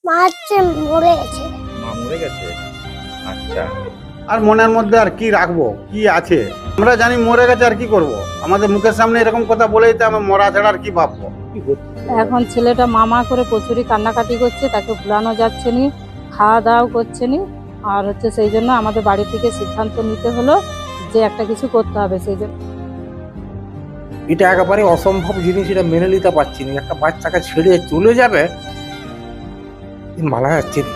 মা হচ্ছে মরে গেছে। মা মরে গেছে। আচ্ছা, আর মনের মধ্যে আর কি রাখবো, কি আছে? আমরা জানি মরে গেছে, আর কি করব? আমাদের মুখের সামনে এরকম কথা বলেই তো আমরা মরা ছাড়া আর কি ভাববো? কি হচ্ছে? এখন ছেলেটা মামা করে প্রচুরই কান্নাকাটি করছে, তাকে ভুলানো যাচ্ছে নি, খাওয়া দাওয়াও করছে নি। আর সেই জন্য আমাদের বাড়ি থেকে সিদ্ধান্ত নিতে হলো যে একটা কিছু করতে হবে। সেই জন্য এটা একেবারে অসম্ভব জিনিস, এটা মেনে নিতে পারছি না। একটা বাচ্চাকে ছেড়ে চলে যাবে, মানা যাচ্ছে না।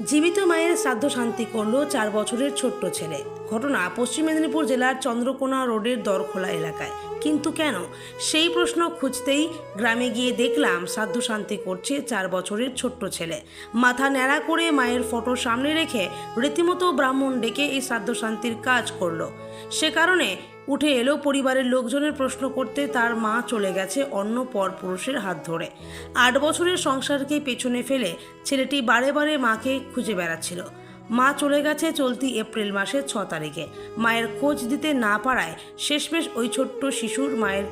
জীবিত মায়ের শ্রাদ্ধ শান্তি করল 4 বছরের ছোট্ট ছেলে। ঘটনা পশ্চিম মেদিনীপুর জেলার চন্দ্রকোনা রোডের দরখোলা এলাকায়। কিন্তু কেন, সেই প্রশ্ন খুঁজতেই গ্রামে গিয়ে দেখলাম শ্রাদ্ধ শান্তি করছে 4 বছরের ছোট্ট ছেলে। মাথা ন্যাড়া করে মায়ের ফটো সামনে রেখে রীতিমতো ব্রাহ্মণ ডেকে এই শ্রাদ্ধ শান্তির কাজ করলো। সে কারণে উঠে এলো পরিবারের লোকজনের প্রশ্ন করতে তার মা চলে গেছে অন্য পরপুরুষের হাত ধরে। 8 বছরের সংসারকে পেছনে ফেলে ছেলেটি বারে বারে মাকে খুঁজে বেড়াচ্ছিল। মা চলে গেছে চলতি এপ্রিল মাসের 6 তারিখে। মায়ের খোঁজ দিতে না পারায় শেষমেশ ওই ছোট্ট শিশুর মায়ের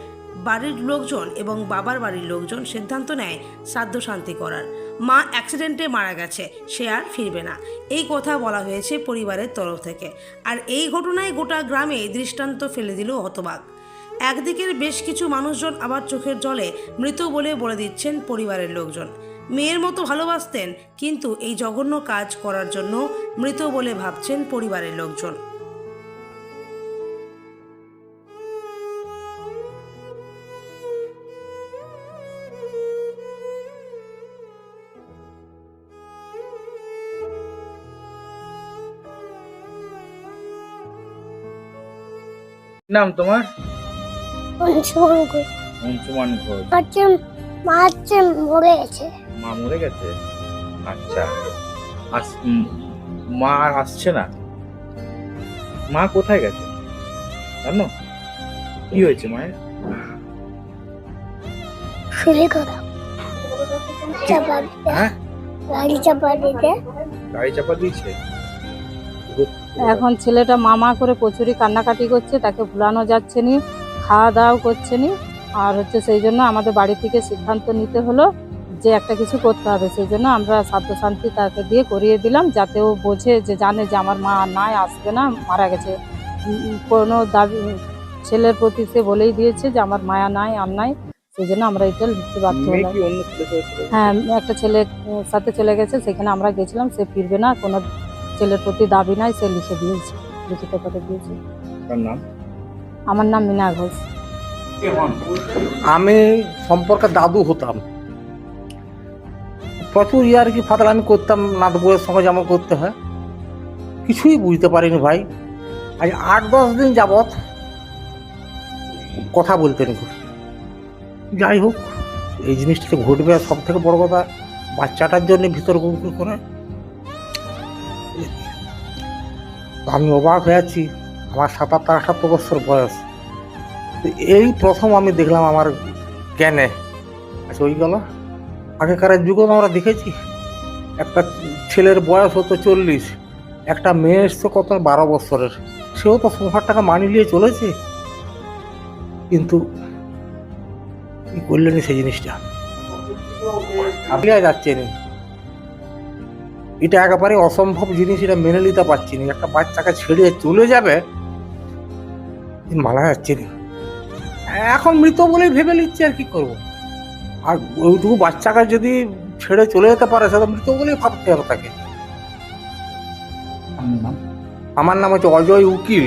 বাড়ির লোকজন এবং বাবার বাড়ির লোকজন সিদ্ধান্ত নেয় শ্রাদ্ধ শান্তি করার। মা অ্যাক্সিডেন্টে মারা গেছে, সে আর ফিরবে না, এই কথা বলা হয়েছে পরিবারের তরফ থেকে। আর এই ঘটনায় গোটা গ্রামে দৃষ্টান্ত ফেলে দিল হতবাক। একদিকের বেশ কিছু মানুষজন আবার চোখের জলে মৃত বলে দিচ্ছেন পরিবারের লোকজন। মেয়ের মতো ভালোবাসতেন, কিন্তু এই জঘন্য কাজ করার জন্য মৃত বলে ভাবছেন পরিবারের লোকজন। নাম তোমার? অংশগ্রহণ করে অংশুমান ঘোষ। হচ্ছে মা হচ্ছে মরে গেছে। মা মরে গেছে। আচ্ছা, মা আর আসছে না? মা কোথায় গেছে জানো? কি হয়েছে মায়ের? শুনে কথা চাপা দিতে, হ্যাঁ, গাড়ি চাপা দিতে। গাড়ি চাপা দিয়েছে। এখন ছেলেটা মামা করে প্রচুরই কান্নাকাটি করছে, তাকে ভুলানো যাচ্ছে নি, খাওয়া দাওয়াও করছে নি। আর সেই জন্য আমাদের বাড়ি থেকে সিদ্ধান্ত নিতে হলো যে একটা কিছু করতে হবে। সেই জন্য আমরা শ্রাদ্ধ শান্তি তাকে দিয়ে করিয়ে দিলাম, যাতে ও বোঝে, যে জানে যে আমার মা আর নাই, আসবে না, মারা গেছে। কোনো দাবি ছেলের প্রতি সে বলেই দিয়েছে যে আমার মায়া নাই, আর নাই। সেই জন্য আমরা এটা লিখতে বাধ্য মেয়ে হলাম। কি অন্য ছেলে হয়েছে? হ্যাঁ, একটা ছেলের সাথে চলে গেছে, সেখানে আমরা গেছিলাম, সে ফিরবে না, কোনো ছেলের প্রতি দাবি নাই, সে লিখে দিয়েছে, লিখিত করে দিয়েছে। তার নাম? আমার নাম মীনা ঘোষ। আমি সম্পর্কে দাদু হতাম, প্রচুর ইয়ার্কি ফাতালামি করতাম, নাত বউয়ের সঙ্গে যেমন করতে হয়। কিছুই বুঝতে পারিনি ভাই। আজ 8-10 দিন যাবৎ কথা বলতেন খুব। যাই হোক, এই জিনিসটা তো ঘটবে। সব থেকে বড় কথা, বাচ্চাটার জন্য ভিতর গুমগুম করে আমি অবাক হয়ে আছি। আমার 77-78 বছর বয়স, এই প্রথম আমি দেখলাম আমার জ্ঞানে। আচ্ছা, ওই গেল। আগেকার যুগে আমরা দেখেছি একটা ছেলের বয়স হতো 40, একটা মেয়ে এসছে কত 12 বছরের, সেও তো সংসারটাকে মানিয়ে নিয়ে চলেছে। কিন্তু কি করলেন সেই জিনিসটা আপনি যাচ্ছে না। এটা একেবারে অসম্ভব জিনিস, এটা মেনে নিতে পারছি না। একটা বাচ্চাকে ছেড়ে চলে যাবে, মানা যাচ্ছে না। এখন মৃত বলেই ভেবে নিচ্ছে, আর কি করবো। আর ওইটুকু বাচ্চাকে যদি ছেড়ে চলে যেতে পারে, সেটা মৃত বলেই ভাবতে হবে তাকে। আমার নাম হচ্ছে অজয় উকিল।